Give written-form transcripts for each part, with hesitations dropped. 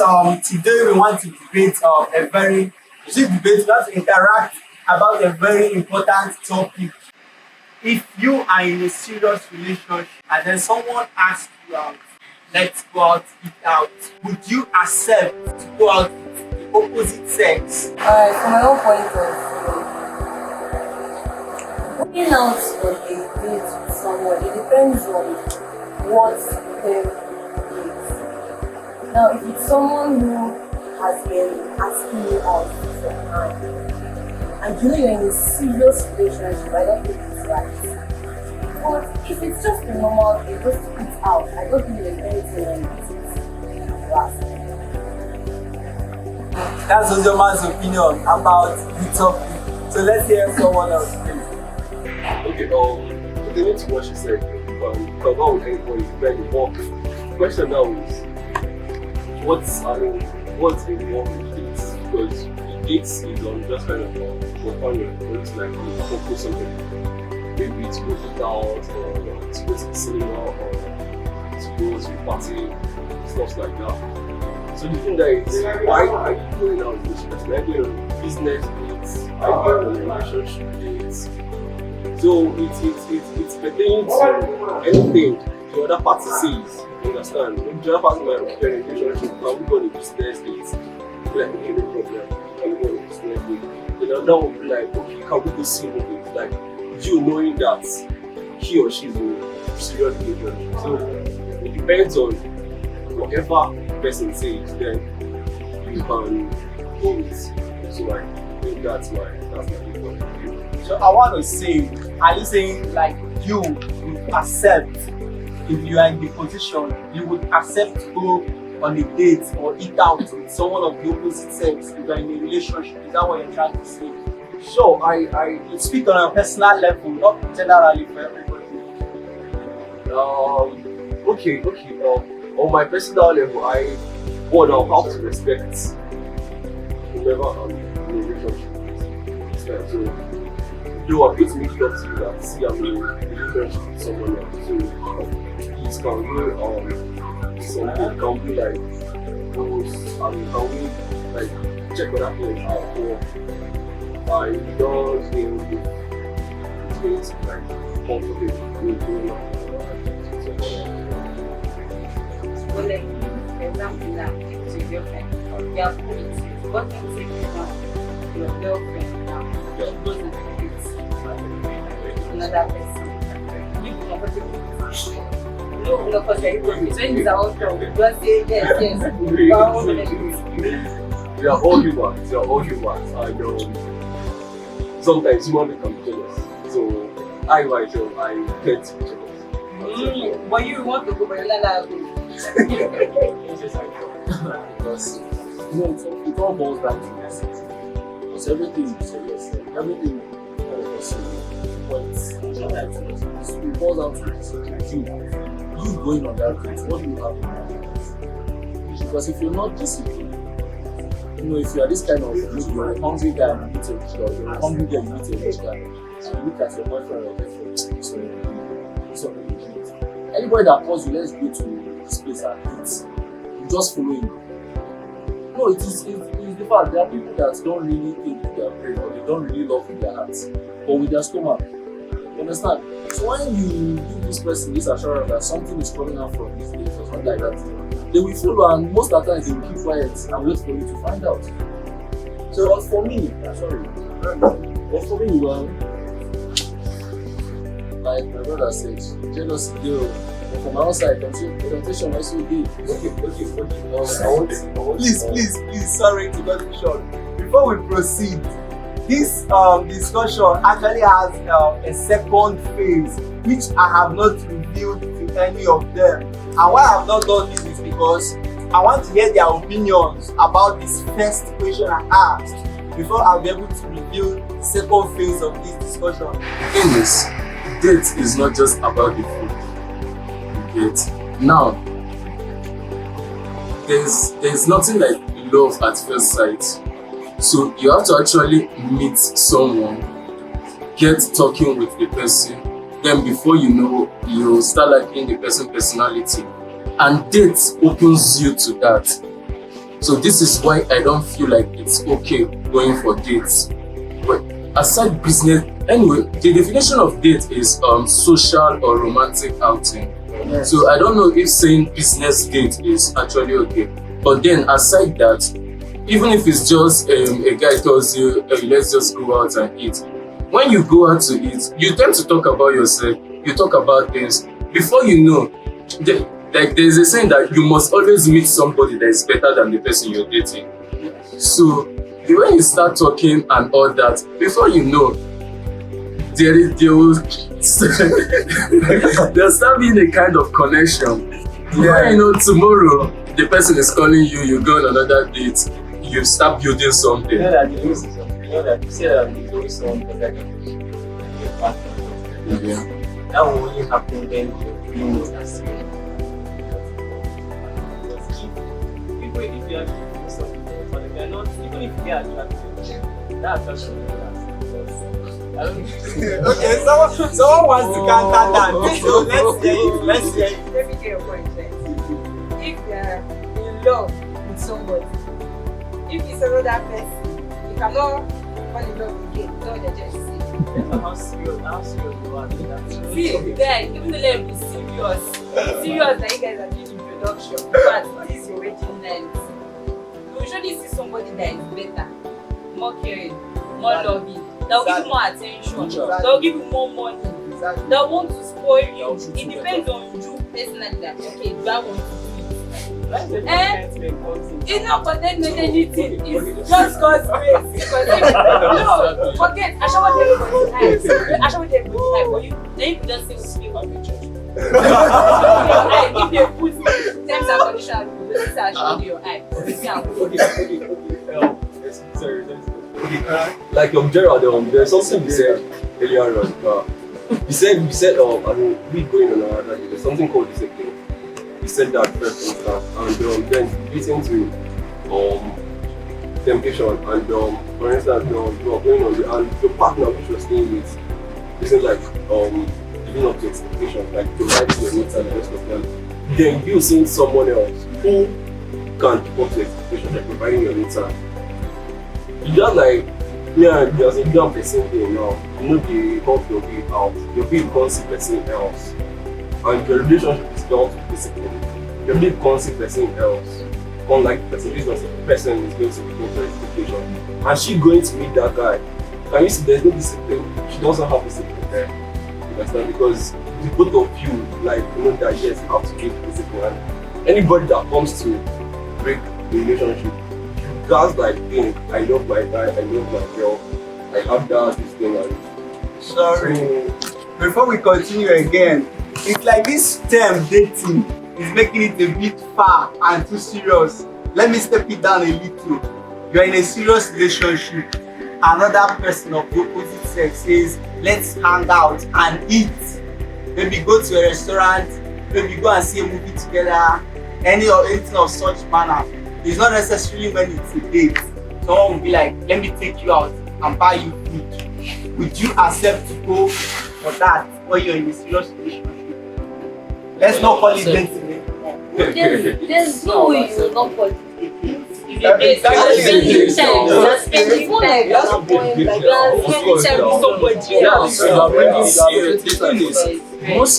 today we want to debate we want to interact about a very important topic. If you are in a serious relationship and then someone asks you out, let's go out, eat out, would you accept to go out with the opposite sex? Alright, from my own point of view, going out on a date with someone, it depends on what them is. Now, if it's someone who has been asking you out for some time, and you know you're in a serious relationship, I don't think it's right. But if it's just a normal day, just to eat out, I don't think there's anything wrong with it. Last. That's Ozoman's opinion about the topic. So let's hear someone else, please. Okay, pertaining to what she said, come out with anybody, very work. The question now is, what's involved in dates? Because the dates is on just kind of it's like focus something. Maybe to go eat out, or to go to the cinema, or to go to a party, stuff like that. So the thing that is, why are you going out with this person? Are you going on business dates? Are you going on relationship dates? So it's pertaining to anything the other party says. You understand? If the other party might be in a relationship, now we go on a business date. Like, okay, no problem. Can we go on a business date? Then the other one will be like, okay, can we go see a movie? Like, you knowing that he or she is in a serious relationship. So it depends on whatever the person says, then you can go with. So I think that's my point of view. So I want to say, are you saying like you would accept, if you are in the position, you would accept to go on a date or eat out with someone of the opposite sex if you are in a relationship? Is that what you're trying to say? Sure, I speak on a personal level, not generally for everybody. Okay. On my personal level, I'll have to respect whoever I'm in a relationship with. So, though I'm going to make it up to you that see I'm in a relationship with someone else, so please can we something can we like those can we like check what happens before I don't think it's going to like comfortable with doing So like, for example, now, to your girlfriend, or you have kids, what can you say about your girlfriend now? She goes and dates another person. You be comfortable with it. No, because when it's our own job, we just say yes. We are all humans. I know. Sometimes human beings can be jealous. So I myself, I tend to be jealous. But you want to go for another because it all boils down to message. Because everything you say yourself, everything it boils down to message. You going on that date, what do you have in mind? Because if you're not disciplined, if you are this kind of you're a hungry guy and you meet a rich guy, you're a hungry girl, you meet a rich guy, and you look at your boyfriend or girlfriend, so anybody that calls you, let's go to this place and eat, you just follow him. No, it's the fact there are people that don't really think with their brain or they don't really love with their hearts, but with their stomach. You understand? So when you give this person this assurance that something is coming out from this place or something like that, they will follow, and most of the time they will keep quiet and wait for you to find out. So but for me, like my brother said, jealousy deal. But from my own side, temptation also deal. Okay. Please, sorry to cut you short. Before we proceed, this discussion actually has a second phase which I have not revealed to any of them. And why I have not done this is because I want to hear their opinions about this first question I asked before I'll be able to reveal the second phase of this discussion. The thing is, date is not just about the food. You get? Now, there's nothing like love at first sight. So you have to actually meet someone, get talking with the person, then before you know, you start liking the person's personality, and date opens you to that. So this is why I don't feel like it's okay going for dates. But aside business, anyway, the definition of date is social or romantic outing. Yes. So I don't know if saying business date is actually okay. But then aside that, even if it's just a guy tells you, hey, let's just go out and eat. When you go out to eat, you tend to talk about yourself. You talk about things. Before you know, like there's a saying that you must always meet somebody that is better than the person you're dating. So when you start talking and all that, before you know, there'll start being a kind of connection. Yeah, you know, tomorrow the person is calling you, you go on another date, you start building something. You know that the news is something. You know that you say that there's always someone better than you. Yeah. That will only happen when you're doing it as serious. Because if you are doing something, but if you're not, even if they are attractive, that attraction will last. I don't know. Okay, someone wants to counter that. So let's hear it. Let's hear it. Let me get your point, right? If you are in love with somebody, if it's another person, you cannot fall in love again. Don't just say. Depends on how serious you are with that. See, guys, even though let me be serious that you guys are doing introduction, but this is your wedding night. You will surely see somebody that is better, more caring, more loving, that will give you more attention, that will give you more money, that want to spoil you. It depends on you personally that, okay, do I want to do it? It's not contentment anything, it's just God's grace. Because no, forget, I shower everybody's eyes. I shower everybody's eyes for you. Then you can just say, okay, I'm in church. If they put terms and conditions, this is how I show you your eye. Sorry. Like Gerald, there's something you said earlier on. You said, I mean, we going on another day. There's something called discipline. You said that first instance, and then you get into temptation, and for instance, you are going on and your partner which you're staying with isn't like living up to expectations, like providing your needs and the rest of them. Then you seeing someone else who can keep up to expectations, like providing your needs, and you just like, yeah, there's a young person here now, you know, they help your way out, your way becomes a person else, and your relationship is down to discipline. Your way becomes a person else, unlike the person, this person is going to be to expectation, and she going to meet that guy. Can you see there's no discipline? She doesn't have discipline there. You understand? Because the both of you, like, you know that yes, you have to give discipline, and anybody that comes to break the relationship, guys like think, I love my guy, I love my girl, I have that, this thing, and Sorry. Before we continue again, it's like this term dating is making it a bit far and too serious. Let me step it down a little. You're in a serious relationship. Another person of the opposite sex says, let's hang out and eat. Maybe go to a restaurant, maybe go and see a movie together, anything of such manner. It's not necessarily when it's a date. Someone will be like, let me take you out and buy you food. Would you accept to go for that when you're in a serious relationship? Let's not call it dating. There's no way you will not call it.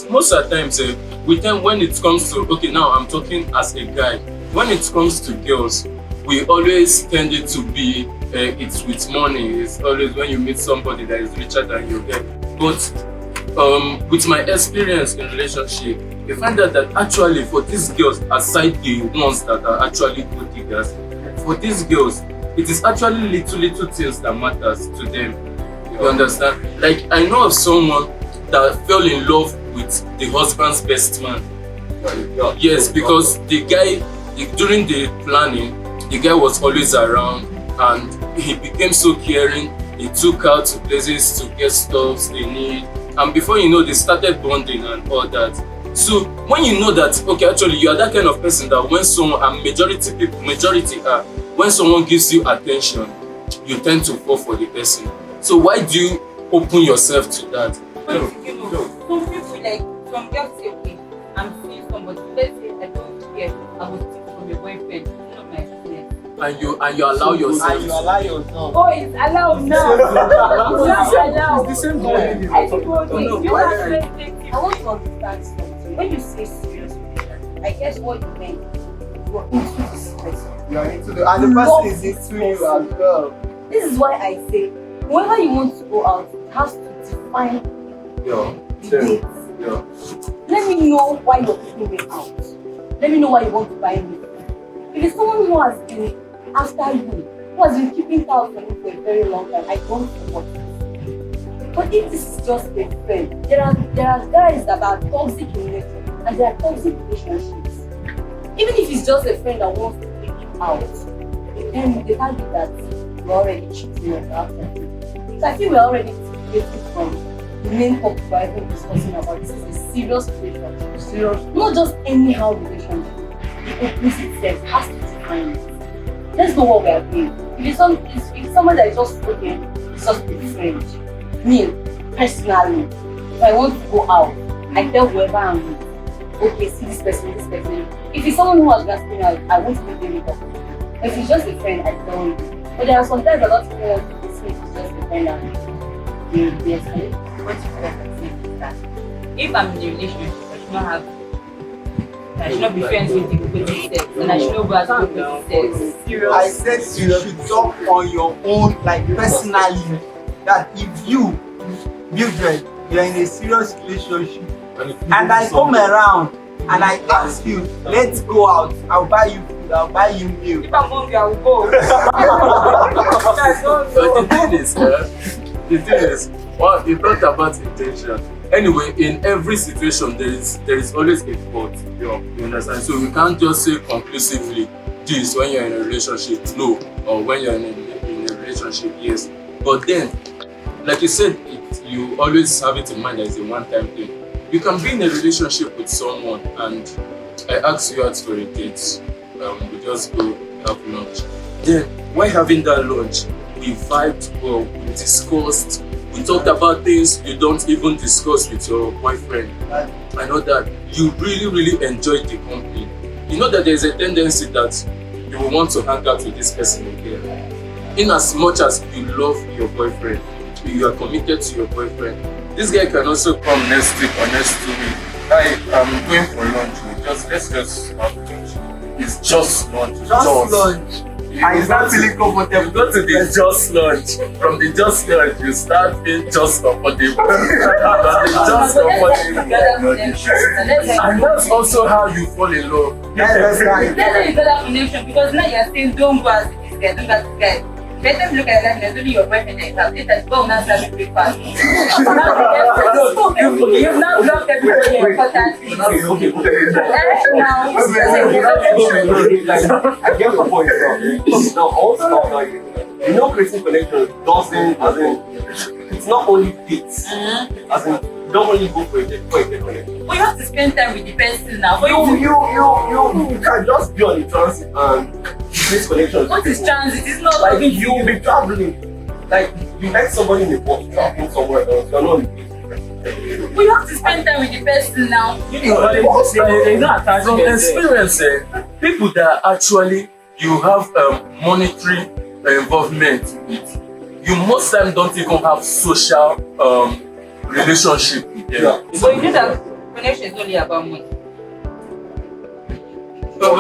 Most of the times, with them, when it comes to, okay, now I'm talking as a guy, when it comes to girls, we always tend it to be it's with money. It's always when you meet somebody that is richer than you get. But with my experience in relationship, you find out that actually for these girls, aside the ones that are actually good diggers, for these girls, it is actually little things that matters to them. You understand? Like, I know of someone that fell in love with the husband's best man. Yes, because the guy, during the planning, the guy was always around and he became so caring. He took her to places to get stuff they need, and before you know, they started bonding and all that. So when you know that, okay, actually you are that kind of person that when someone, and majority are, when someone gives you attention, you tend to fall for the person. So why do you open yourself to that? You know, some people like, some girls say, okay, I'm seeing somebody, let's say I don't care, I will steal from your boyfriend, it's not my business. and you allow yourself. And you allow yourself. Oh, it's allowed now. It's allowed. It's the same I thing. told you, you have perspective. I want to understand something. When you say serious relationship, I guess what you meant, you're into this person. You are into the, and the person is into you as well. This is why I say, whoever you want to go out, it has to define Yeah. the date. Yeah. Let me know why you're taking me out. Let me know why you want to buy me. If it's someone who has been after you, who has been keeping tabs on you for a very long time, I don't support it. But if this is just a friend, there are guys that are toxic in nature and there are toxic relationships. Even if it's just a friend that wants to take you out, then they can't do that. You're already cheating on that person. So I think we're already getting from the main topic we're even discussing about. This is a serious relationship. Serious. Not just anyhow relationship. The opposite sex has to define it. Let's know what we are doing. If it's someone that is just okay, it's just a friend. Me, personally, if I want to go out, I tell whoever I'm with, okay, see this person, this person. If it's someone who has gasping out, I won't make them up. If it's just a friend, I tell you. But there are sometimes a lot of people want to see it's just a friend and they escalate. What you correct is that if I'm in a relationship, I should not be friends with the opposite sex, and I should not go as the opposite sex. Serious. I said you should talk on your own, like personally, that if you, Mildred, you're in a serious relationship, and I come around and I ask you, let's go out, I'll buy you food, I'll buy you meal. If I'm hungry, I will go. But the thing is, well, you talked about intention. Anyway, in every situation, there is always a fault. You understand? So we can't just say conclusively this when you're in a relationship, no, or when you're in a relationship, yes. But then, like you said, you always have it in mind that it's a one-time thing. You can be in a relationship with someone, and I ask you out for a date. We just go have lunch. Then, while having that lunch, we vibed well, we discussed. We talked about things you don't even discuss with your boyfriend. I know that you really enjoyed the company. You know that there's a tendency that you will want to hang out with this person again. In as much as you love your boyfriend, you are committed to your boyfriend. This guy can also come next week or next 2 weeks. I'm going for lunch. Let's just have lunch. It's just lunch. Just lunch. And it's not feeling comfortable. You go to the just lunch. From the just lunch, you start being just comfortable. Just comfortable. And that's also how you fall in love. That's right. That's a better connection, because now you're saying don't go as this guy, don't go as this guy. Better look at that, there's only your boyfriend that is out. Later, go now start to breakfast. You've now blocked everybody in contact. I get your point now. Now also like you know creating connection doesn't as in it's not only fits. As in you don't only go for a connection. But you have to spend time with the person now. You can just be on the transit and create connections. What is transit? It's not Like you will be traveling. Like you met somebody in the bus traveling somewhere else. You're not on the place. But you have to spend time with the person now. From experience, people that actually you have monetary involvement with, you most time don't even have social relationship with them. Yeah. So you know that connection is only about money. No,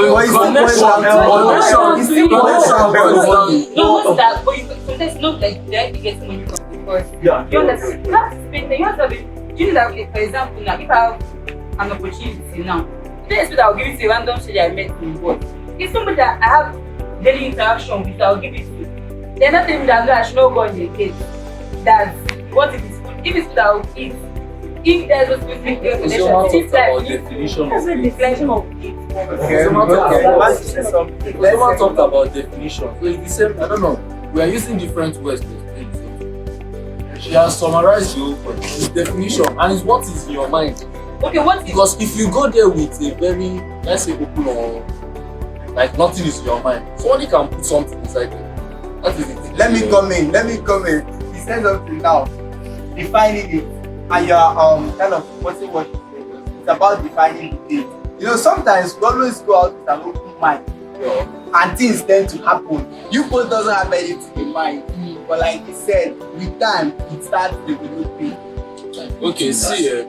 that, but you sometimes look like they actually get money from the person. Yeah. You understand? You have to spend time. You have to have it. You know that, okay, for example, now, if I have an opportunity now, you don't expect I'll give it to a random stranger I met in the world. If somebody that I have daily interaction with, I'll give it to. They're not telling me that no, I should not go on a date. That's what it is. If it's food, I'll eat. If there's a specific definition, it's like definition that's a definition of it. Someone talked about definition. So it's the same, I don't know. We are using different words to explain something. She has summarized you the definition, and it's what is in your mind. Okay, what is Because if you go there with a very, let's say, open or like nothing is in your mind, somebody can put something inside there. That is it. Let me come in. He said something now, defining it, and you're kind of supporting what he said. It's about defining the date. You know, sometimes we always go out with an open mind. and things tend to happen. You both doesn't have anything in mind, but like he said, with time it starts developing. Okay, see,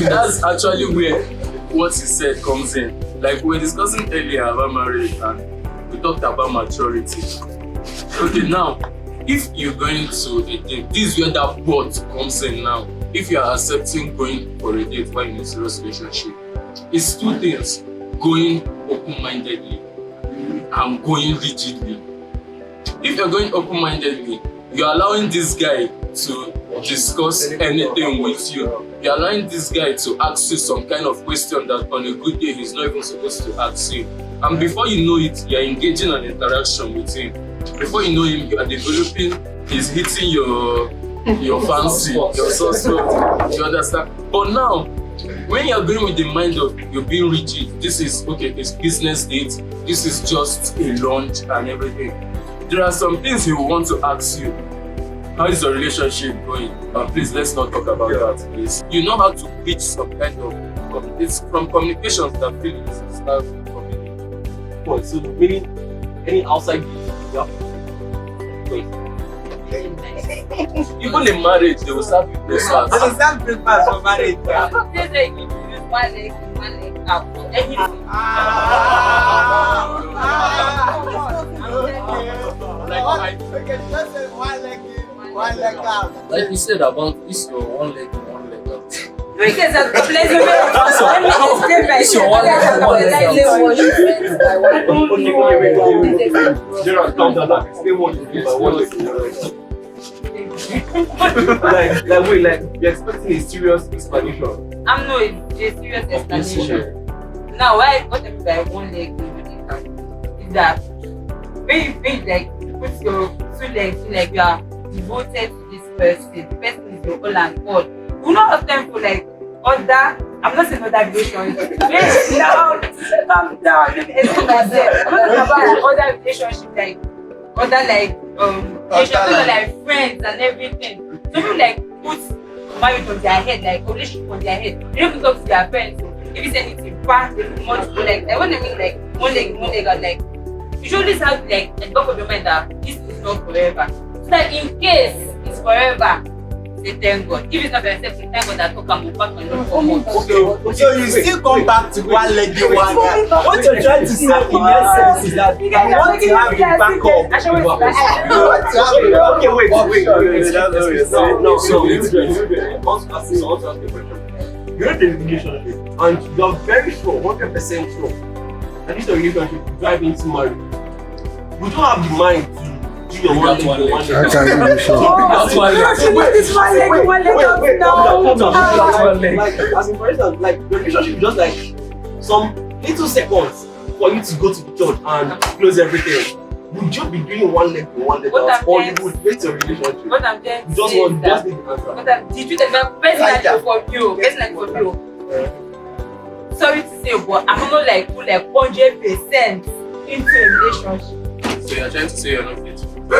that's actually where what he said comes in. Like we were discussing earlier about marriage and we talked about maturity. Okay, now, if you're going to a date, this is where that but comes in now. If you are accepting going for a date while in a serious relationship, it's two things: going open-mindedly and going rigidly. If you're going open-mindedly, you're allowing this guy to discuss anything with you. You're allowing this guy to ask you some kind of question that on a good day he's not even supposed to ask you. And before you know it, you're engaging an interaction with him. Before you know him, you are developing, he's hitting your fancy, your suspect. You understand? But now, when you're going with the mind of you're being rigid, this is okay, it's business date, this is just a lunch and everything. There are some things he will want to ask you. How is the relationship going? Please, let's not talk about that, please. You know how to reach some kind of, it's from communications that feelings start coming. Well, so meaning any outside yeah. Even in marriage, they will serve you breakfast. They serve breakfast for marriage. They say you use one leg out. Anything. Okay, just say one leg in, one leg out. Like you said about this, your one leg in, one leg out. Because of the pleasure. Let me explain It's your one leg in, one leg out. Gerald, calm down. Explain what you mean by one leg. Like you're expecting a serious explanation. I'm not a serious explanation. Now, what I mean by one leg in, one leg out is that when you like put your two legs in, like you are devoted to this person, the person is your all and all. You will not have time for like other, I'm not saying other relationship. Calm down, let me explain myself. I'm not talking about other relationship like other like relationship like friends and everything. Some people like put marriage on their head, like relationship on their head. They don't talk to their friends. If it's anything fast, they put much like what I mean like one leg out, like you should always have like a back of your mind that this is not forever. So that in case it's forever, say thank God. If it's not forever, say thank God that talk and move back on your phone. Okay, so you still come back to one leg in, one leg. What you're trying to say in essence is that you want to have a backup. Okay, wait. No, so it's good. Also ask the question. You're in the relationship and you're very sure, 100% sure, and this relationship will drive into marriage. We don't have the mind to do your one leg. How can you be sure? That's why Like, as in for instance, like the relationship is just like some little seconds for you to go to the church and close everything. Would you be doing one leg in, one leg out, or you would wait your relationship? What I'm trying to Just say want, is just that need the answer. but did you take my personally for you? Sorry to say, but I'm not like put like 100% into a relationship. So you're trying to say you're not faithful? No,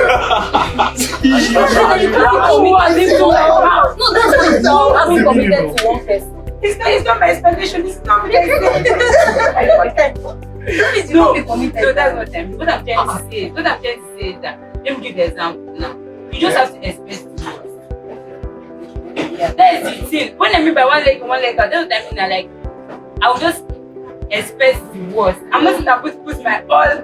that's not being committed to one person. It's not my expectation. It's not my expectation. No, be committed. No, that's what I'm. What I'm trying to say. What I'm trying to say is that let me give the example now. You just have to expect the worst. Yeah, that is the thing. When I mean by one leg in, one leg out, that's what I mean. Like I will just expect the worst. I'm not gonna put my all.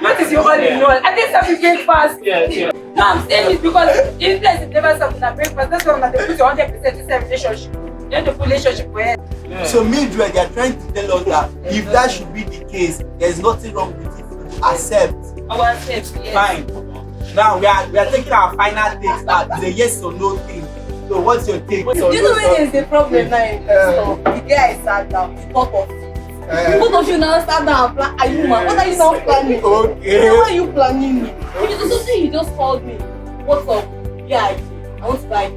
What is your all in all? I think something breakfast. Yeah. No, I'm saying it because if there's never something that breakfast, that's why I'm gonna put your 100% in a relationship. You have to put relationship for it. So Mildred, they're trying to tell us that if that should be the case, there's nothing wrong with it. Accept. I will accept, yes. Fine. Now we are taking our final takes now. It's a yes or no thing. So what's your take? Do you know when there's a problem now? The guy sat down, he thought of it. Both of you now stand down and plan. Are you man? What are you now planning? Okay. Why are you planning me? If it's something he just called me. What's up? Yeah, I want to buy.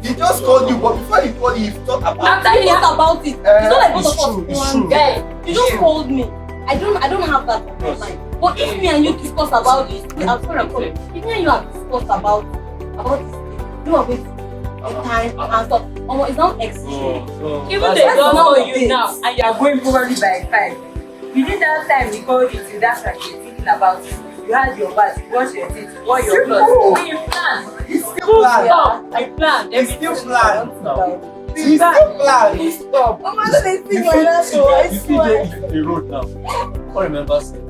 He just called you, but before he called you, he thought about After he thought about it, it's not like both of us it's plan. true. Guy, you just called me. I don't have that on my mind. But if me and you discuss about this, I'm sorry, I'm calling. If me and you have discussed about this, you are going to time and stuff. It's not extreme. Even though it's not for you now, and you are going probably by 5. within that time you called it to that track, you're thinking about it. You had your bath, you washed your teeth, you wore your clothes. So you plan. It's still plan. Stop. I planned. It's still plan. It's It's still plan. Stop. Oh my God, they think like that, so I If swear. you dey road now, can't remember saying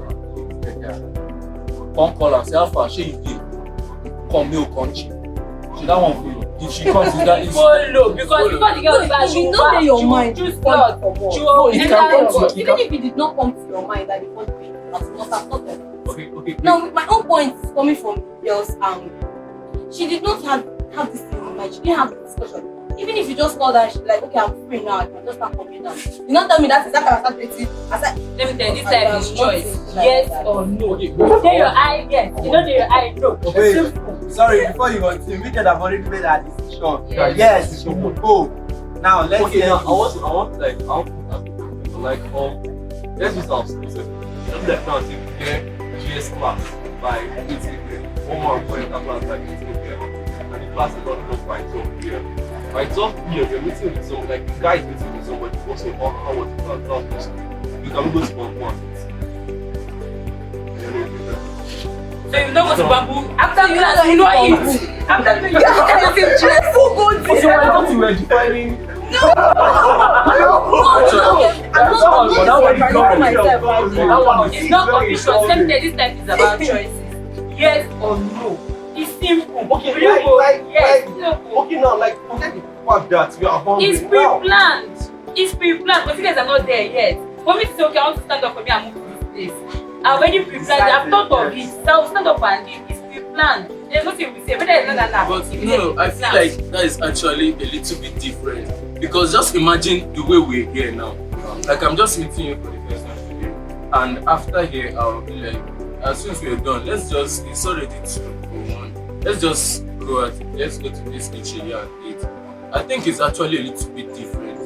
come call and say how far shey you dey come make we come cheap. She that one follow. If she comes with that issue. Follow because the girl is like If you know in your mind, choose want cloth. for more. She will it enter can come your to- Even if it did not come to your mind that you want to be, as must have thought of it. Okay. Now, my own point is coming from girls, she did not have this thing in mind. She didn't have the discussion. Even if you just call her, she's like, okay, I'm free now. I can just start coming down. You not tell me that is that time I start dating. I said, Let me tell you, this life is choice. Yes or no. Okay, You know your eye, yes. You know your eye, no. Wait, Simple. sorry, before you continue, we can have already made that decision. Yes. Yes, she should go. Now, let's Okay, hear now you. I want let's use our school setting. Let's like now take GS class by 8 a.m. One more point class by 8 a.m. And the class is not done by 12 p.m. By 12 p.m. you're meeting with someone, like the guy is meeting with somebody, also about how what you can tell person. You can go to one. So you know what's bamboo? After you know it. After you know it. Dreadful go So I thought you were defining. It's not official. Let me tell you, this time is about choices. Yes or no. It's simple. Okay, You go, yes. okay now, like forget the fact that you are hungry. It's pre-planned. It's pre-planned, but you guys are not there yet. For me to say, okay, I want to stand up for me and move to this place. I've already pre-planned. I've thought of it. So I'll stand up and leave. It's pre-planned. There's nothing we say. Whether it's not that. But no, I feel like that is actually a little bit different. Because just imagine the way we're here now. Like I'm just meeting you for the first time today. And after here, I'll be like, as soon as we're done, it's already 2:01. Let's just go out, let's go to this area and eat. I think it's actually a little bit different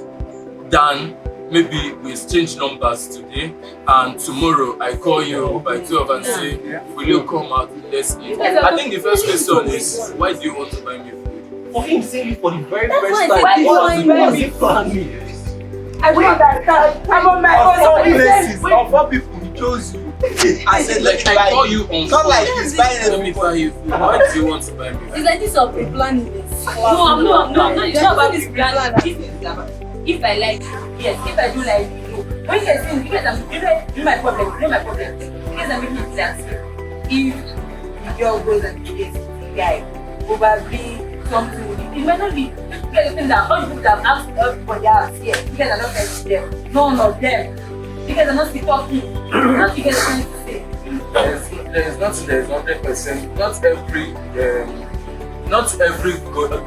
than maybe we exchange numbers today and tomorrow I call you by 12 and say, will you come out, let's eat. I think the first question is, why do you want to buy me food? For him saying it for the very That's first why time, it's he wasn't planning. I don't understand. I'm on my Of all own. places, of all people, he chose you. I said, let Like me I buy call you. you on It's not like phone. he's buying Let me buy everybody. you food. Why do you want to buy me food? It's like this of pre-planning this. No, I'm not. It's not about this plan. plan. This is about if I like you, yes. If I do like you, no. When you guys you guys are my problem. You know my problem. You guys are making it that if the girl goes and dates the guy, probably something with it. It might not be. You guys think that all the people that have asked everybody else here, you guys are not telling them. None of them. You guys are not still talking. Not you guys are trying to say. There's 100%. Not every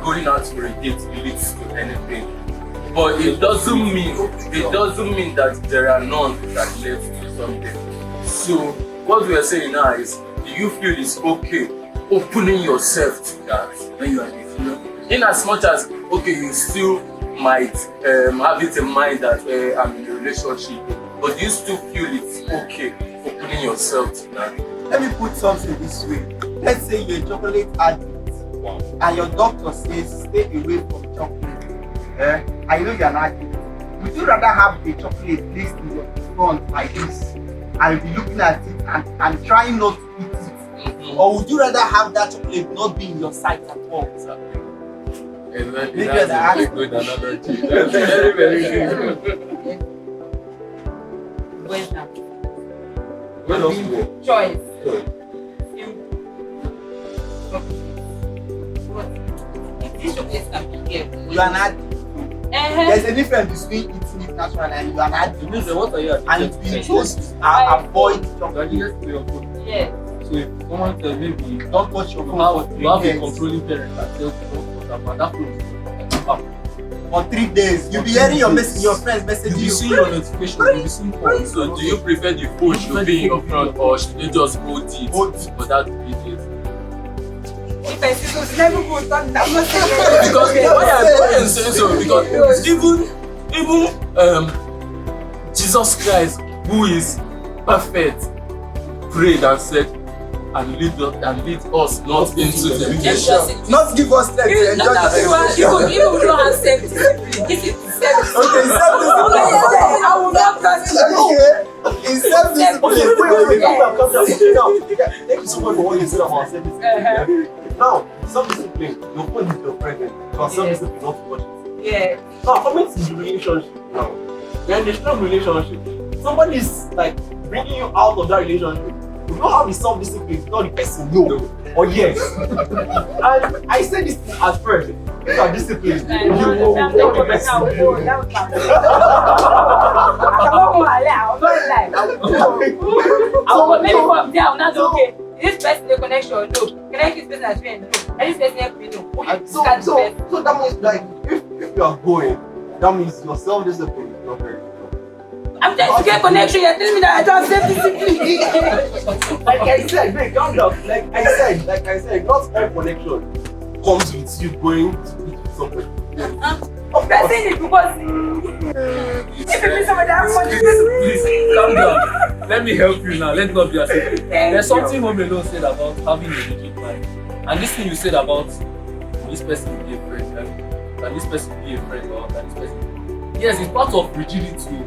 going out for a date leads to anything. But it doesn't mean that there are none that leads to something. So what we are saying now is, do you feel it's okay opening yourself to that when you are in the in as much as okay, you still might have it in mind that I'm in a relationship, but do you still feel it's okay opening yourself to that? Let me put something this way. Let's say you're a chocolate addict and your doctor says stay away from chocolate. I know you're an addict. Would you rather have a chocolate placed in your front like this and be looking at it and trying not to eat it? Or would you rather have that chocolate not be in your sight at all? Exactly. That's a very good analogy. That's very, very good. Where's that? When else you go? Choice. This chocolate can be here. You're an addict. There's a difference between eating it natural and you're an addict. What are you And it's been chosen to avoid chocolate. Yeah. So if someone tells maybe Don't touch your you phone have for 3 a days. controlling parent that tells you don't touch that phone. For 3 days. You'll be hearing your friends messaging You'll be you. seeing your notification, you'll be seeing calls. So do you prefer the phone should be in your front, or should they just hold it Hold for that 3 days? If I see those never go down, I'm not saying Because why I'm saying so, because even Jesus Christ, who is perfect, prayed and said, and lead us not into temptation. Not give us strength to enjoy the you don't have self-discipline. This is Okay, self-discipline. I will not touch you. Okay, in self-discipline. Wait, calm down. Thank you so much for what you said about self-discipline. Now, self-discipline, your phone is your friend, because self-discipline not to watch it. Yeah. Now, coming to the relationship now, you're in a strong relationship. Somebody is like bringing you out of that relationship. You don't have the self-discipline to tell the person no or yes. And I said this at first. If you are disciplined, you will tell the person no. Maybe from there, I'm not okay. Is this person a connection? No. Can I kiss this person as friend? No. And this person help me? No. Okay, So that means like if you are going, that means your self-discipline is not very strong. I'm trying to get connection. You're telling me that I don't have self-discipline. Like I said, wait, calm down. Like I said, not all connection comes with you going to meet with somebody. I'm saying it because if you meet somebody that much, Please, calm down. Let me help you now. Let's not be as if there's something Home Alone said about having a rigid mind. And this thing you said about this person be a friend, can this person be a friend or can this person? Yes, it's part of rigidity.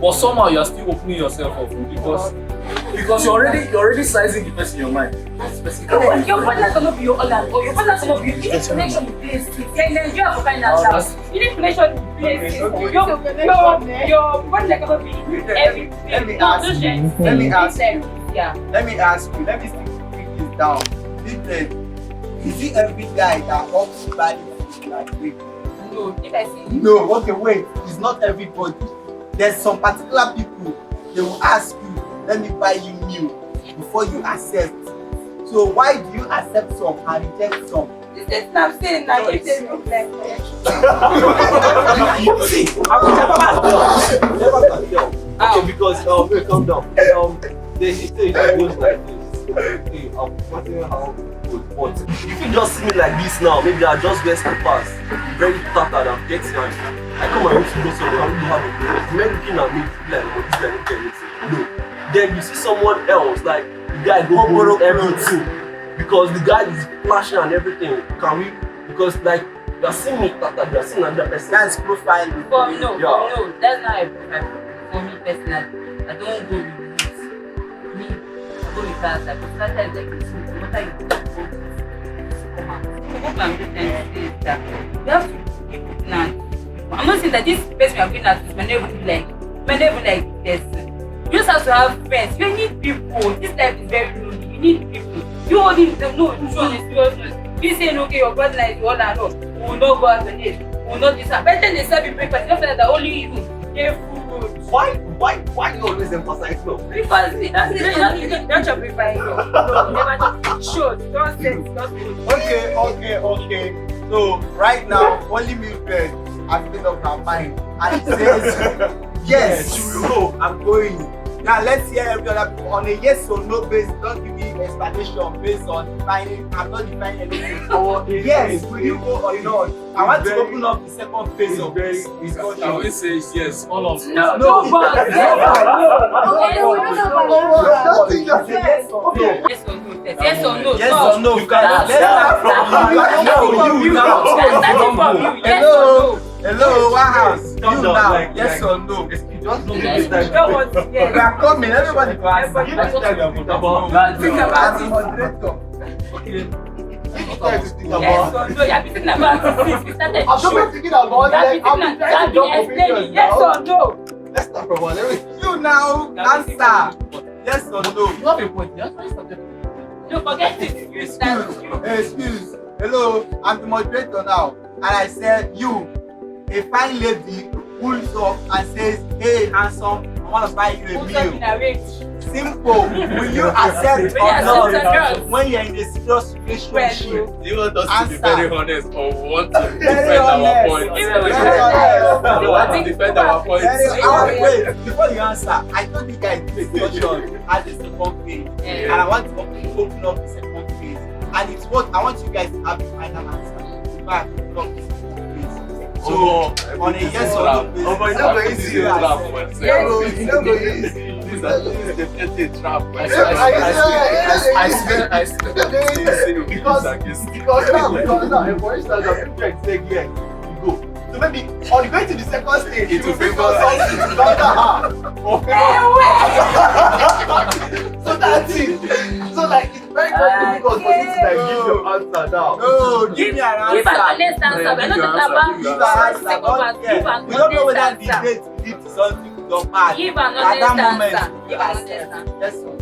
But somehow you're still opening yourself up because you're already sizing the person in your mind. This person can your partner cannot be your owner or your partner cannot be. You need connection with places. You have to find that out. You need connection with places. Your partner cannot be everything. Let me ask you. Let me ask you. Yeah. Let me stick this down. Listen, is it every guy that ups value like wait? No, if I see you. No, okay, wait. It's not everybody. There's some particular people, they will ask you, let me buy you meal before you accept. So why do you accept some and reject some? This is I'm saying now. If they look like See, I will never can tell. Okay, because wait, calm down. They say it goes like this. Hey, I'm wondering how it goes. But if you just see me like this now, maybe I just wear slippers, very tattered, I'm dirty, and I come and used to go somewhere and we have a problem. Men looking at me like, oh, this guy don't get anything. No. Then you see someone else, like the guy go borrow everything because the guy is flashing and everything. Can we? Because like you are seeing me tattered, you are seeing another person. That's profiling. for no, that's not a profile. For me personally, I don't go with this. Me, I go with that. Because that is like this. What are you doing? Come on. What I'm just trying to say is that you have to keep it now. I'm not saying that this person we are going at is whenever like this. You just have to have friends. You need people. This life is very lonely. You need people. You all need them. No, you show on a serious note. You saying okay, your partner is all and all. We will not go out on it. We will not do that. But then they serve you breakfast. You don't feel that only you get food. Why you always emphasize no? Because don't chop it by no, never show. Don't say Okay. So right now, only Mildred has made up her mind and says, yes, you know, I'm going. Now let's hear every other people on a yes or no basis. Don't give me explanation based on defining. I'm not defining anything. Or yes, will you go or not? I want to open up the second phase of this discussion. I will say yes, all of you. no, Yes or no? Yes or no? You can. Hello, what house? You Calm down, now, like, yes or no? You just don't Yes. give this time. We are coming, everybody can answer. Give this time to think about. Don't think about As a it. moderator. Give this time to think Yes about. or no? You have been thinking about it since we started the I'm not show. thinking about You have it. been I'm thinking trying to jump explaining. opinions Yes now. or no? Let's start from one. You now, answer. Yes or no? You have a point. That's why started. No, forget it. You start. Excuse. Hello, I'm the moderator now. And I said, you, a fine lady, pulls up and says, hey, handsome, I want to buy you a Put up in meal. a range. Simple. Will you accept or not when you're in a serious relationship? Do you want us to be Answer. very honest or we want to Very defend our honest. point? Very We want to defend our point. Wait, before you answer, I told you guys this discussion at the second phase. And I want to open up the second phase. And it's what I want you guys to have the final answer. Before I open up the second phase. So, on a yes or no basis, Oh, but it's not going easy. you accept. It's not going easy. This is definitely a trap. I swear. Because now, for instance, I'm trying to say yes, you go. So maybe on going to the second stage, It will favor favor something to counter her. Or favor. So that's it. So like it's very difficult for you to like give your answer now. No, give me an answer. Give an honest answer. We're not talking about Give the an second answer. part. Give an We don't know whether honest the answer. date lead to something to your part. Give an At that honest moment. answer. Give an honest answer. Yes, sir.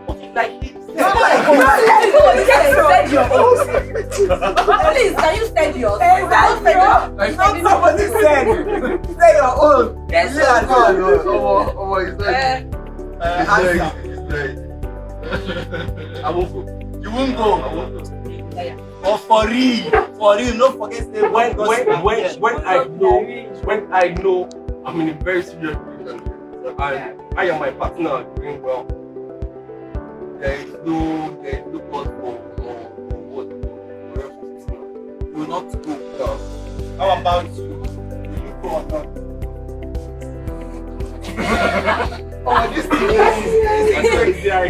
Okay, like it's Not like you said your own. Please, can you send yours? Exactly. not somebody said. Say your own. Yes, Say your own. Answer. I won't go. You won't go. I won't go. But for real, don't forget to say When I know I'm in a very serious relationship and I and my partner are doing well, there is no cause for what you will not go. How about you? Will you go or not? Oh, this thing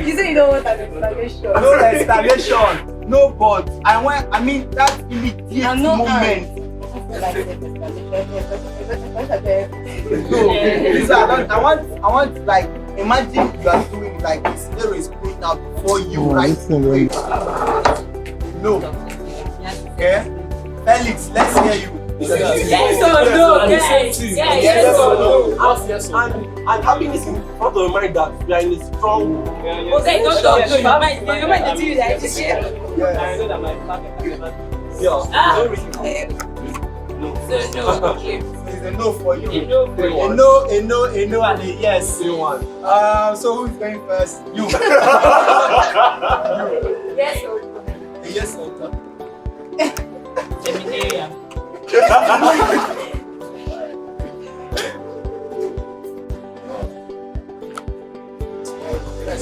You say you don't want an explanation. no explanation, no but. I mean that immediate moment. No, Lisa, I want like imagine you are doing like this zero is playing out before you, right? No. Okay? Felix, let's hear you. Yes or no, guys? Yes or no? and having this in front of your mind that we are in a strong Okay, don't talk to your mind. Your mind is you that you share. I know that my partner can never do this. yeah. Ah. No. So no, okay. It's a no for you. A no for you. A no, and a yes. Say one. So who's going first? You. Yes or no? A yes or no? Seminarian.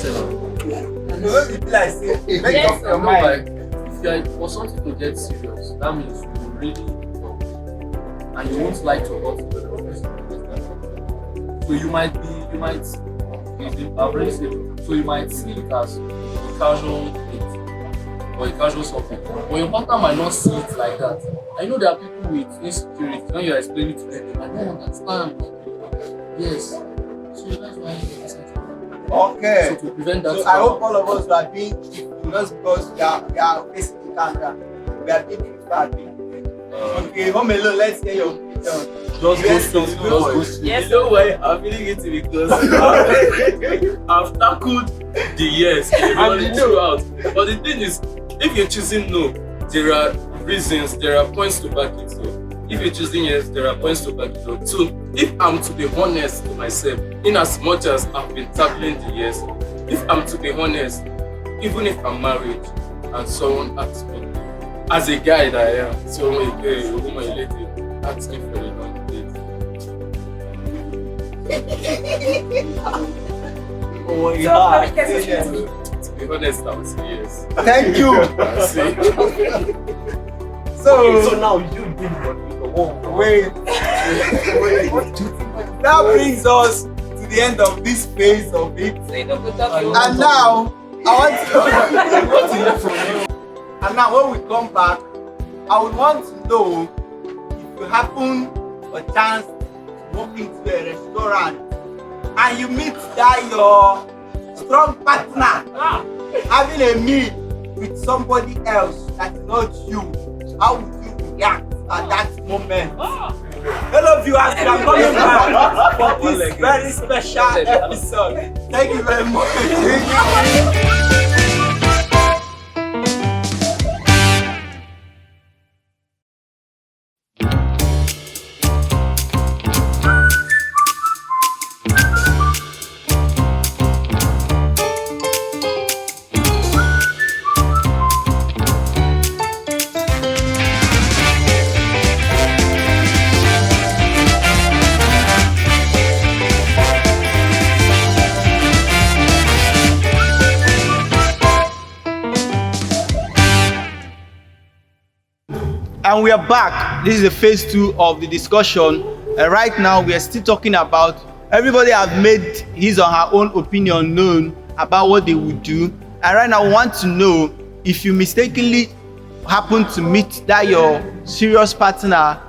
No, be like say, make Yes up your or No, mind. like, if you are for something to get serious, that means you will really talk. And you won't like to hurt the other person. So you might, I've already said, so you might see it as a casual date or a casual something. But your partner might not see it like that. I know there are people with insecurity, when you're explaining to them, I don't understand. Yes. So that's why you listen to them. Okay. So to prevent that, So I hope all of us are being truthful, not because we are facing the camera. We are being truthful. Okay, home alone, let's hear your opinion. Just go straight to the point. Yes You know why I'm feeling it because I've tackled the yes and throughout. But the thing is, if you're choosing no, there are reasons, there are points to back it up. If you're choosing yes, there are points to back it up. So if I'm to be honest to myself, in as much as I've been tackling the yes, if I'm to be honest, even if I'm married and someone asks me, as a guy that I am, so a woman lady asks me for a long date. Oh my So, God. okay, so Yes. To be honest, I would say yes. Thank you. I'll say So now you did what wait. That brings us to the end of this phase of it. So you don't go talk to And now I want to hear from you. And now when we come back, I would want to know if you happen a chance to walk into a restaurant and you meet that your strong partner having a meal with somebody else that is not you. How would you react at that moment? Hello viewers, we are coming back for this very special episode. Thank you very much. And we are back. This is the phase 2 of the discussion. And right now we are still talking about everybody have made his or her own opinion known about what they would do. And right now we want to know if you mistakenly happen to meet that your serious partner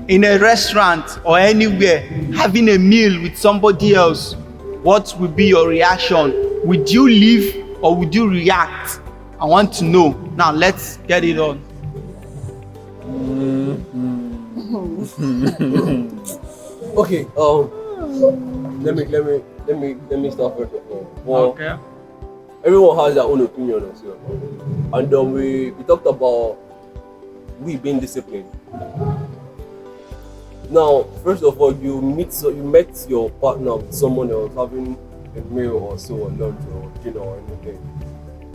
in a restaurant or anywhere having a meal with somebody else, what would be your reaction? Would you leave or would you react? I want to know. Now let's get it on. Okay, let me start first of all. Well, Okay. everyone has their own opinion as well. And we talked about we being disciplined. Now, first of all, you met your partner with someone else having a meal or so, or lunch or dinner or anything.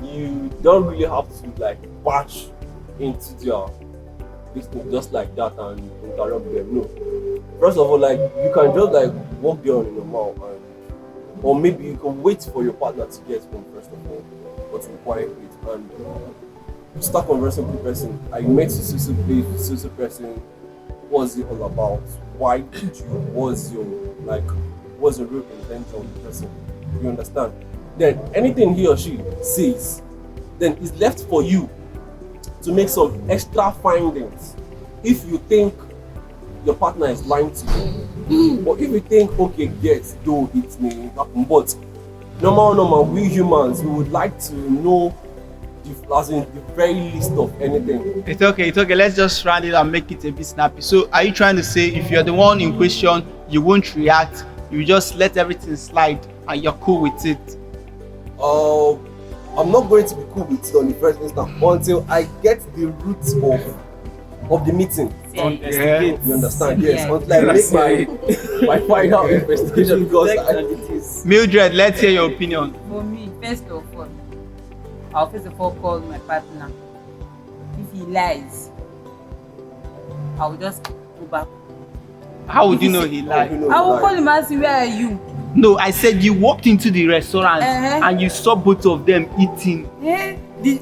You don't really have to like bash into their business just like that and interrupt them. No. First of all, like you can just like walk there on your mouth, and or maybe you can wait for your partner to get home first of all, but in quiet place, and start conversing with the person. I met you so place with so person. What's it all about? Why did you? What's your real intention of the person? You understand? Then anything he or she says, then it's left for you to make some extra findings. If you think your partner is lying to you, or if you think, okay, yes, though it may happen, but normal, we humans, we would like to know the very least of anything. It's okay. Let's just round it and make it a bit snappy. So are you trying to say if you're the one in question, you won't react, you just let everything slide and you're cool with it? I'm not going to be cool with it on the first instance until I get the roots of the meeting. Yeah. You understand? Yes. Until I make my final investigation, because Mildred, let's hear your opinion. For me, first of all, I'll first of all call my partner. If he lies, I will just go back. How would you know he lied? I will call him and say, where are you? No, I said you walked into the restaurant Uh-huh. and you saw both of them eating. Eh? The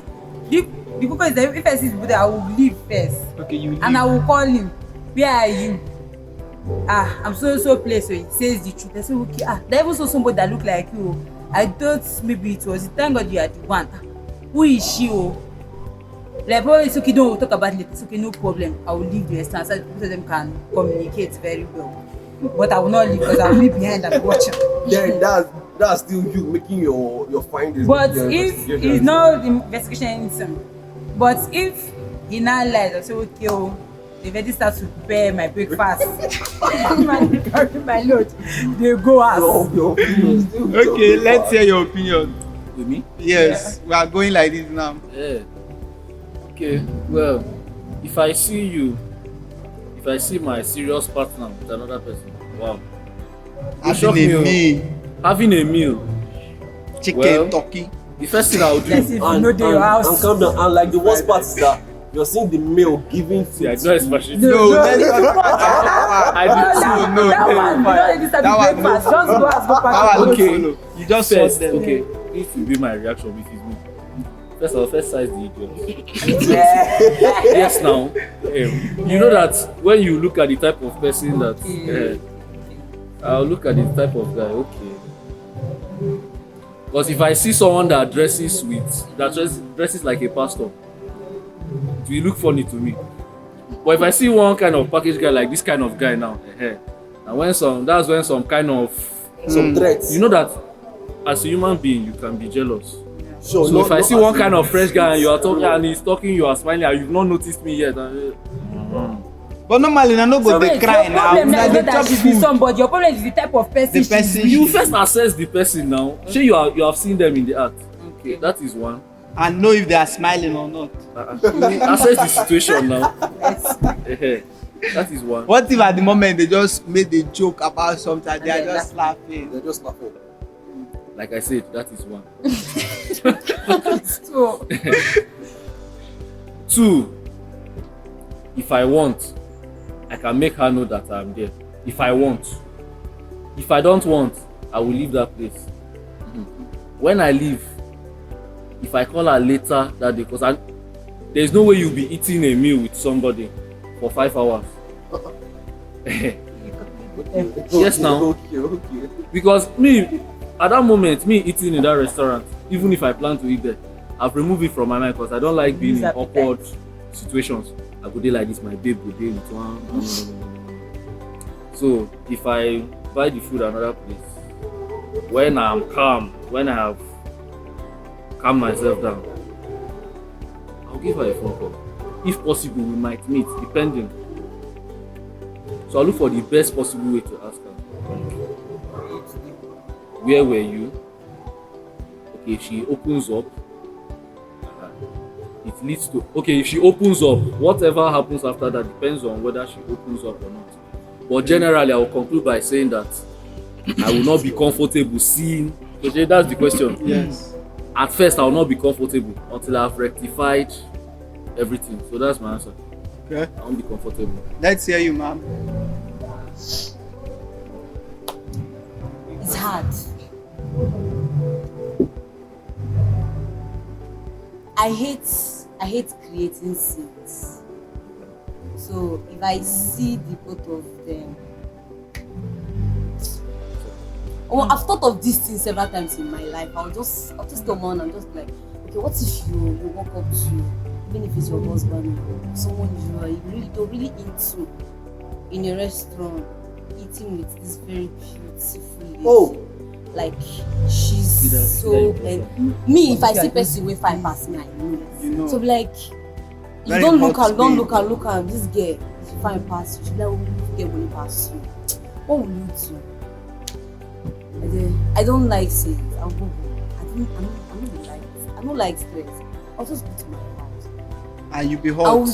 cook is there. If I see the I will leave first. Okay, you leave. And I will call him. Where are you? I'm so place. So he says the truth. I say, okay. There even saw somebody that look like you. I thought maybe it was. Thank God you are the one. Who is she? Like, probably it's okay. Don't talk about it. It's okay. No problem. I will leave the restaurant so both of them can communicate very well. But I will not leave because I will be behind and watching. then that's still you making your findings. But your if investigation. it's not the investigation anything, but if he now lies, I say okay, they already start to prepare my breakfast. Man, carry my load. They go out. Your opinion still Okay, let's hear your opinion. With me? Yes, we are going like this now. Yeah. Okay, well, if I see my serious partner with another person, wow. It shock Having a me, meal, having a meal, chicken, Well, turkey. the first thing I would do, Let's see if you know your house. and calm down. And like the worst part is that you're seeing the male giving food. see, I know especially. No, let's not. I did No, that one, fine. you don't even start That the one, breakfast. no. Just go ask, go That pack one, your okay. clothes. You just first, saw them. okay, if you be my reaction, if it's me. First of all, first size the idiot. Yes, now, you know that when you look at the type of person that, I'll look at the type of guy, okay. Because if I see someone that dresses like a pastor, it will look funny to me. But if I see one kind of package guy like this kind of guy now, and that's when some kind of Some threats. you know that as a human being you can be jealous. Sure, So not- if I not see as one in- kind of fresh guy and you are talking and he's talking, you are smiling and you've not noticed me yet. But normally, I no go So dey wait, cry your now. problem Na now is dey not that chop she be food. somebody. Your problem is the type of person The she person be. You first assess the person now. Sure, you have seen them in the act. Okay, that is one. And know if they are smiling or not. Assess the situation now. That is one. What if at the moment they just made a joke about something and they are just laughing? They're just laughing. Like I said, that is one. So, 2, if I want, I can make her know that I'm there. If I want. If I don't want, I will leave that place. When I leave, if I call her later that day, because there's no way you'll be eating a meal with somebody for 5 hours. Yes, now. Okay. Because me, at that moment, me eating in that restaurant, even if I plan to eat there, I've removed it from my mind because I don't like being in awkward situations. I go there like this, my babe go there with one. So if I buy the food another place, when I'm calm, when I have calmed myself down, I'll give her a phone call. If possible, we might meet, depending. So I'll look for the best possible way to ask her. Where were you? Okay, if she opens up, it leads to, okay, if she opens up, whatever happens after that depends on whether she opens up or not. But generally, I will conclude by saying that I will not be comfortable seeing. Okay, that's the question. Yes. At first, I will not be comfortable until I've rectified everything. So that's my answer. Okay. I won't be comfortable. Let's hear you, ma'am. It's hard. I hate creating scenes. So if I see the both of them, I've thought of these things several times in my life. I'll just come on and just like, okay, what if you walk up to, even if it's your husband or someone you're really into in a restaurant, eating with this very beautiful lady. Oh. Like she's so like me. If I see person wey fine pass me, I know it. You know. So like, you Very don't look hot am, don't space. look am. This girl is fine pass you. She like get money pass you. What will you do? I don't like scenes. I don't like stress. I'll just go to my house. And you be hot.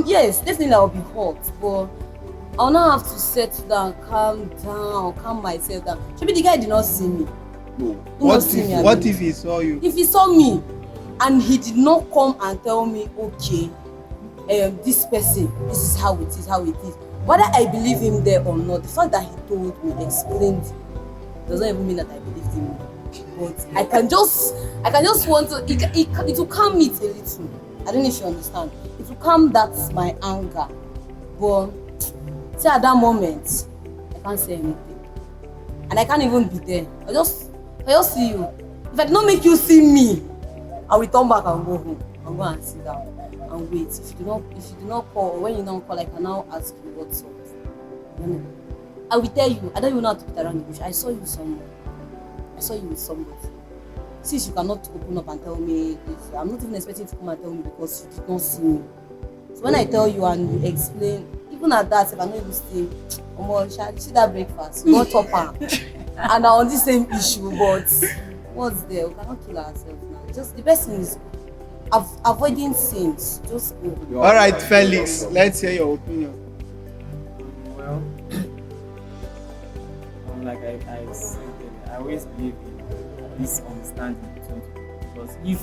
Yes, definitely I'll be hot, but I'll not have to settle down, calm myself down. Maybe the guy did not see me. No. He not see me, What if he saw you? If he saw me and he did not come and tell me, okay, this person, this is how it is, whether I believe him there or not, the fact that he told me, explained, doesn't even mean that I believed him. But I can just want to, it will calm me a little. I don't know if you understand. It will calm my anger. But see, at that moment, I can't say anything. And I can't even be there. I just see you. If I did not make you see me, I will turn back and go home. I'll go and sit down and wait. If you do not call, or when you don't call, I can now ask you what's up. I will tell you. I don't even know how to put around the bush. I saw you somewhere. I saw you with somebody. Since you cannot open up and tell me this, I'm not even expecting you to come and tell me because you did not see me. So when I tell you and you explain, even at that, if I know you stay, you see that breakfast, you not chop am. And on the same issue, but what's there? We cannot kill ourselves now. Just the best thing is avoiding sins. Just go. All right, Felix, let's hear your opinion. Well, like I said, I always believe in this understanding between people, because if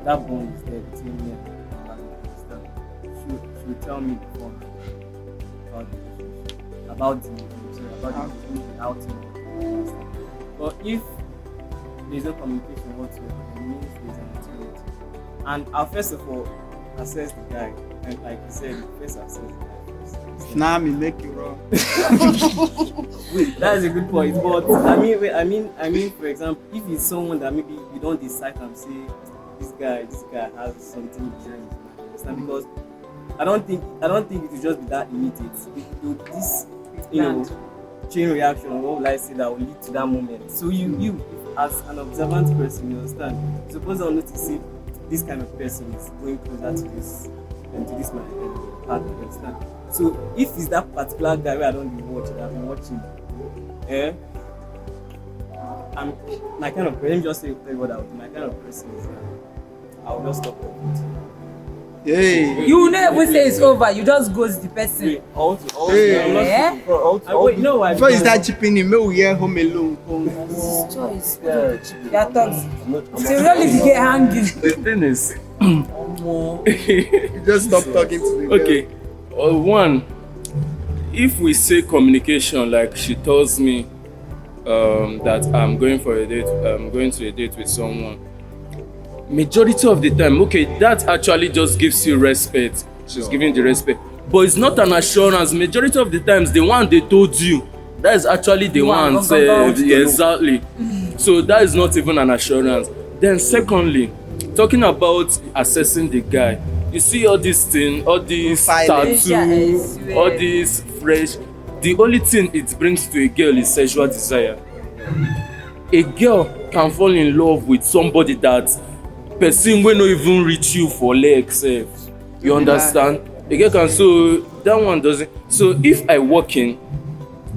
that bond is there between me and my sister, she will tell me before about the outing. But if there's no communication whatsoever, it means there's an opportunity. And I'll first of all assess the guy, and like you said, first assess the guy first. Nah, me make you wrong. Wait, that is a good point. But I mean, for example, if it's someone that maybe you don't decide and say this guy has something behind it, understand? Because I don't think it will just be that immediate. This, chain reaction, or what will I say, that will lead to that moment. So you as an observant person, you understand, you're supposed to notice if this kind of person is going closer to this my partner, you understand? So if it's that particular guy where I don't been watching, I've been watching, I'm my kind of person. Let me just say what I would do. My kind of person is I will just stop talking to you. Hey. You never say it's over, you just ghost the person. Wait, Hey. you know why? Before you start chipping in, may we hear home alone. This is choice. You are toxic. So really get hanging. The thing is, You just stop talking to the girl. okay, one, if we say communication, like she tells me that I'm going to a date with someone, majority of the time, okay, that actually just gives you respect. She's giving the respect, but it's not an assurance. Majority of the times, the one they told you, that is actually the one said. Exactly. So that is not even an assurance. Then secondly, talking about assessing the guy, you see all this thing, all this Violence. tattoo, all this fresh. The only thing it brings to a girl is sexual desire. A girl can fall in love with somebody that person wey no even reach you for leg sef. You understand? A girl can, so that one doesn't. So if I walk in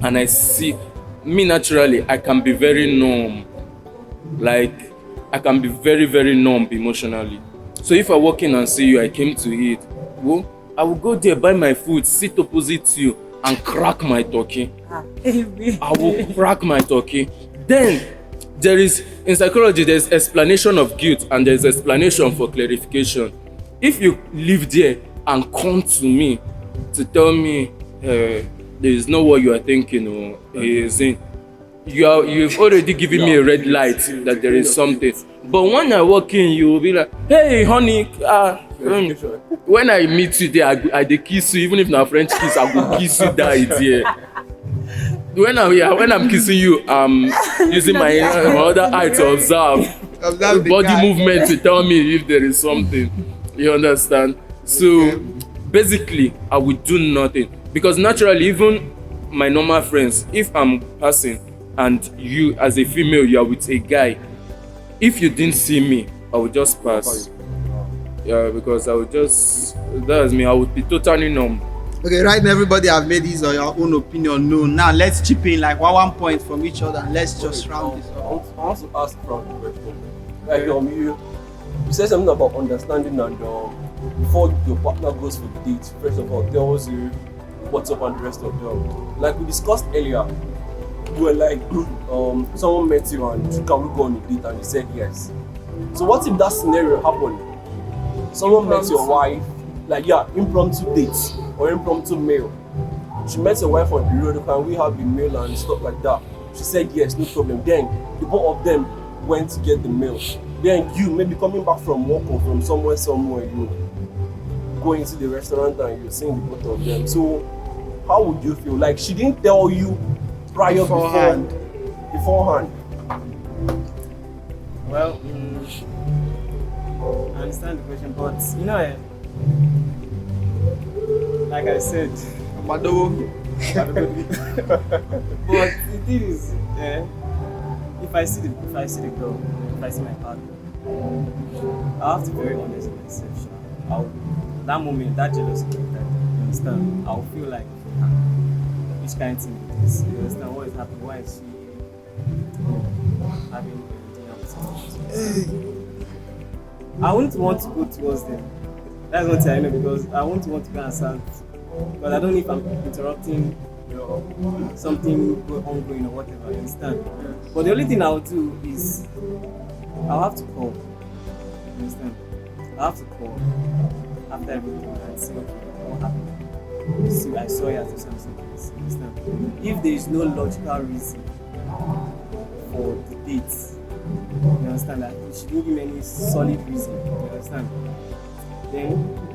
and I see me naturally, I can be very numb. Like I can be very, very numb emotionally. So if I walk in and see you, I came to eat. Well, I will go there, buy my food, sit opposite you, and crack my turkey. I will crack my turkey. Then there is, in psychology, there's explanation of guilt and there's explanation for clarification. If you live there and come to me to tell me there is not what you are thinking or is in, you've already given me a red light that there is something. But when I walk in, you will be like, hey honey, when I meet you there, I dey kiss you. Even if na French kiss, I go kiss you that idea. When I'm kissing you, I'm using my other eye to observe body movement to tell me if there is something. You understand? So basically, I will do nothing because naturally, even my normal friends, if I'm passing and you as a female, you are with a guy, if you didn't see me, I would just pass. Yeah, because I would just, that's me, I would be totally numb. Okay, right now everybody have made his or your own opinion known. Now let's chip in like one point from each other and let's just round this up. I want to ask from the question. Like you said something about understanding and before your partner goes for the date, first of all tells you what's up and the rest of them. Like we discussed earlier, we were like someone met you and can we go on a date and you said yes. So what if that scenario happened? Someone met your wife, like impromptu dates or impromptu mail. She met your wife on the road, can we have the mail and stuff like that? She said yes, no problem. Then the both of them went to get the mail. Then you maybe coming back from work or from somewhere, you go into the restaurant and you're seeing the both of them. So how would you feel? Like she didn't tell you prior beforehand. Well, I understand the question, but you know, like I said, but the thing is, if I see the girl, if I see my partner, I have to be very honest with myself. That moment, that jealousy, that you understand, I'll feel like which kind of thing it is. You understand what is happening? Why is she having anything else? I wouldn't want to go towards them. That's one thing I know, because I won't want to go and stand. But I don't know if I'm interrupting something ongoing or whatever, you understand? But the only thing I'll do is I'll have to call. You understand? I'll have to call after everything and see what happened. See, I saw you at something. You understand? If there is no logical reason for the dates, you understand that you shouldn't give any solid reason, you understand? Then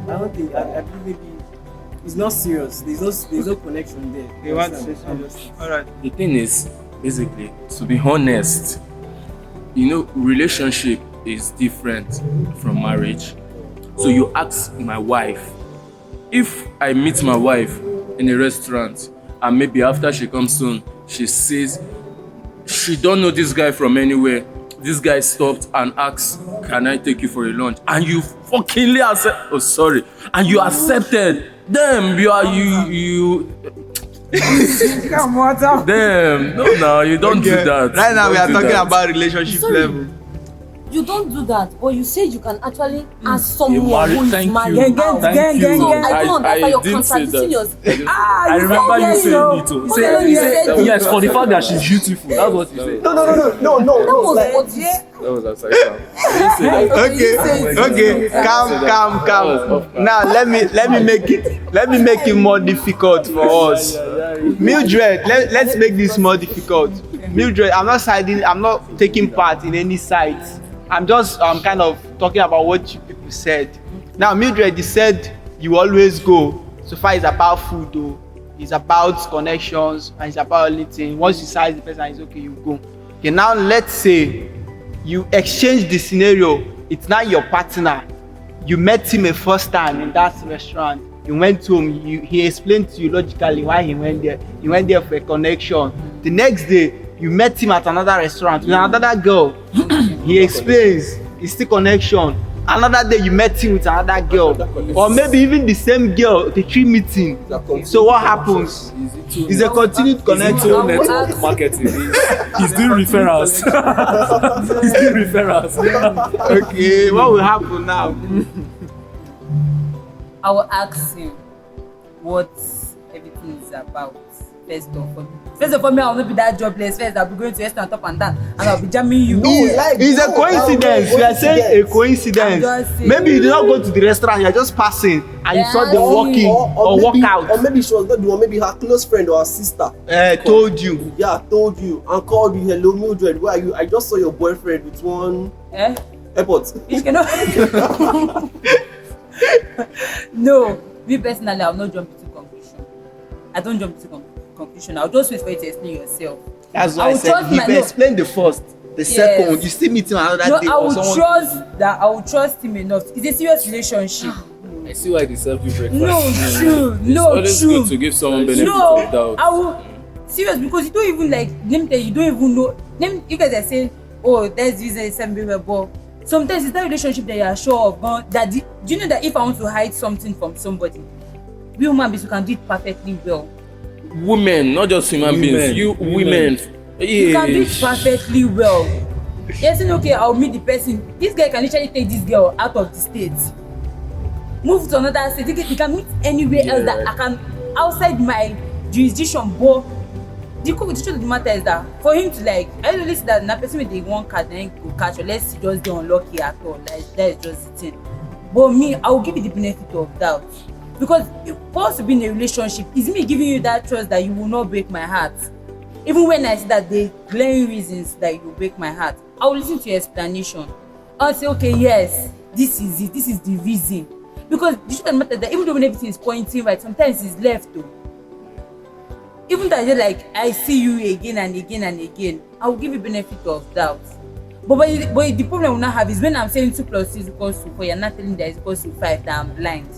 I don't think I believe maybe it's not serious. There's no connection there. You want to say something? Alright. The thing is, basically, to be honest, relationship is different from marriage. So you ask my wife, if I meet my wife in a restaurant and maybe after she comes soon, she says she don't know this guy from anywhere. This guy stopped and asked, can I take you for a lunch? And you fuckingly accept. Oh, sorry. And you accepted. Damn, you. Damn, no, you don't do that. Right now we are talking about relationship level. You don't do that, but you say you can actually ask someone who is Thank married. you. out. Thank you. So I don't understand, you're didn't say contradicting that. yourself. I remember you saying it too. You said Yes, for the fact that she's beautiful. That's what you said. No. that was what you said. That was outside. Okay, calm. Now let me make it more difficult for us. Mildred, let's make this more difficult. Mildred, I'm not taking part in any sides. I'm kind of talking about what you people said. Now, Mildred, you said you always go. So far, it's about food, though. It's about connections, and it's about anything. Once you size the person, it's okay, you go. Okay, now let's say you exchange the scenario. It's not your partner. you met him a first time in that restaurant. You went home, he explained to you logically why he went there. He went there for a connection. The next day, you met him at another restaurant with another girl. He explains, it's still connection. Another day you met him with another girl, or maybe even the same girl, the three meeting. So what happens? It's a continued connection. Network marketing. He's doing referrals. He's doing referrals. Okay, what will happen now? I will ask him what everything is about. First of all, me, I will not be that jobless. First, I'll be going to restaurant up and down, and I'll be jamming you. It's a coincidence. We are saying a coincidence. Maybe you did not go to the restaurant, you are just passing and you saw them walking or walk out. Or maybe she was not the one, maybe her close friend or her sister told you. Yeah, told you and called you. Hello, Mildred, where are you? I just saw your boyfriend with one airport. You cannot. No, me personally, I'll not jump into conclusion. I don't jump into conclusion. I'll just wait for you to explain yourself. That's why I said if you explain the first, the second, you still meet him another day. I will trust him enough. It's a serious relationship. I see why they serve you breakfast. No, true. It's always good to give someone benefit of doubt. I will serious because you don't even like. Let me tell you, you don't even know. You guys are saying, oh, there's this and something, but sometimes it's that relationship that you are sure of. Do you know that if I want to hide something from somebody, we human beings can do it perfectly well. Women, not just human beings. You women. You can do it perfectly well. Yes, okay, I'll meet the person. This guy can literally take this girl out of the state. Move to another state. You can meet anywhere else that I can outside my jurisdiction. But the truth of the matter is that for him to I don't see that na person with the one card then go catch, or let's just get unlucky at all. Like that is just the thing. But me, I will give you the benefit of doubt. Because for us to be in a relationship, it's me giving you that trust that you will not break my heart. Even when I see that the glaring reasons that you will break my heart, I will listen to your explanation. I'll say, okay, yes, this is it, this is the reason. Because the truth of the matter is that even though when everything is pointing right, sometimes it's left though. Even though I see you again and again and again, I will give you benefit of doubt. But the problem I will not have is when I'm saying 2 + 2 is equals to 4, you're not telling that it's equals to 5, that I'm blind.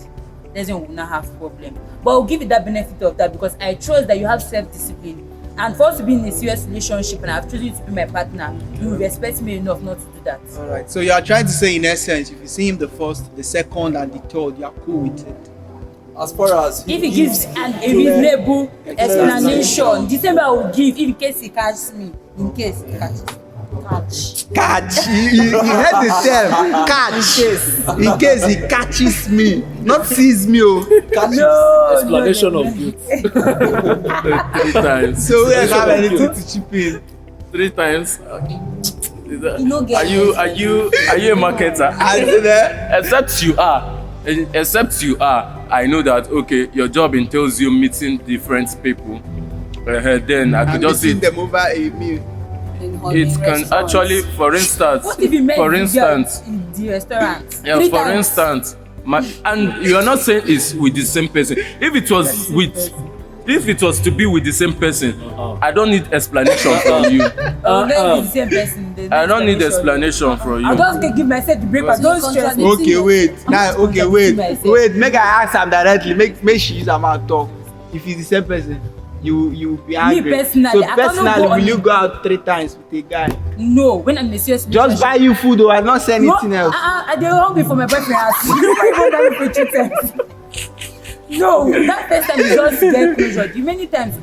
Then we will not have problem. But I'll give you that benefit of that because I trust that you have self-discipline. And for us to be in a serious relationship and I've chosen you to be my partner, you will respect me enough not to do that. Alright, so you are trying to say in essence, if you see him the first, the second and the third, you are cool with it. As far as if he gives a reasonable explanation, the same I will give in case he catches me. In case he catches me. Catch. You heard the term. Catch. In case he catches me, not sees me. Explanation of youth. 3 times. So we have anything to chip in. 3 times. Are you a marketer? Except you are. I know that okay, your job entails you meeting different people. Then I could just see them over a meal. It can actually, for instance, what if you met in the restaurant? Yeah, for instance, and you are not saying it's with the same person. If it was to be with the same person, I don't need explanation from you. I don't need explanation from you. I just give myself the break, but don't stress me. Okay, wait. Make I ask am directly. Make she use her mouth talk. If it's the same person, you be angry. Me personally, so personally, will you go out 3 times with a guy? No, when I'm in a serious relationship. Just buy you food though. I not say anything else. They were hungry for my boyfriend house. You don't even buy me for 2 times. No, that first time you just get closure. The many times,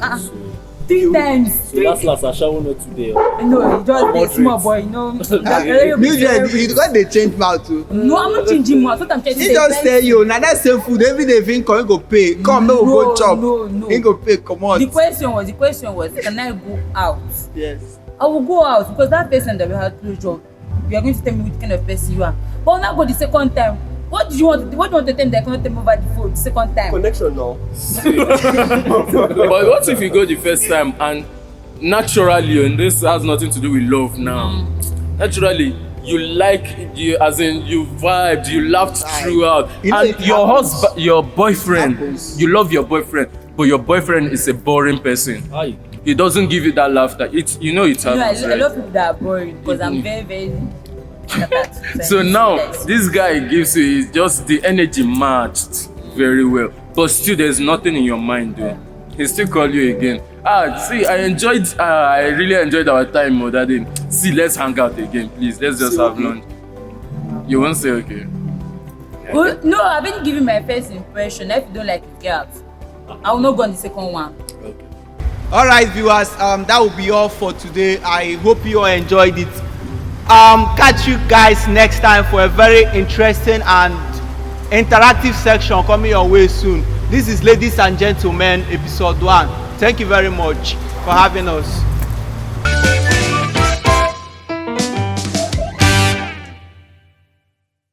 3 times. Last, I shall not today. No, you just a small boy, you know. You got the change mouth too. No, I'm not changing mouth. What I'm trying to say. He just tell you, now that same food every day. Think you go pay. Come, we go chop. No. He go pay. Come on. The question was, can I go out? Yes. I will go out because that person that we had closure, you are going to tell me which kind of person you are. But I'll not go the second time. What do you want to tell them that I cannot tell me over the phone the second time? Connection now. But what if you go the first time and naturally, and this has nothing to do with love now. Naturally, you vibed, you laughed throughout, and your husband, your boyfriend, you love your boyfriend, but your boyfriend is a boring person. He doesn't give you that laughter. It happens. I love people that are boring because I'm very, very So now this guy gives you just the energy matched very well, but still there's nothing in your mind though. He still call you again. See, I really enjoyed our time that day. See, let's hang out again, please. Let's just have lunch. You won't say okay. Well, no, I've been giving my first impression. If you don't like it, get out. I will not go on the second one. Okay. All right, viewers, that will be all for today. I hope you all enjoyed it. Catch you guys next time for a very interesting and interactive section coming your way soon. This is Ladies and Gentlemen, episode 1. Thank you very much for having us.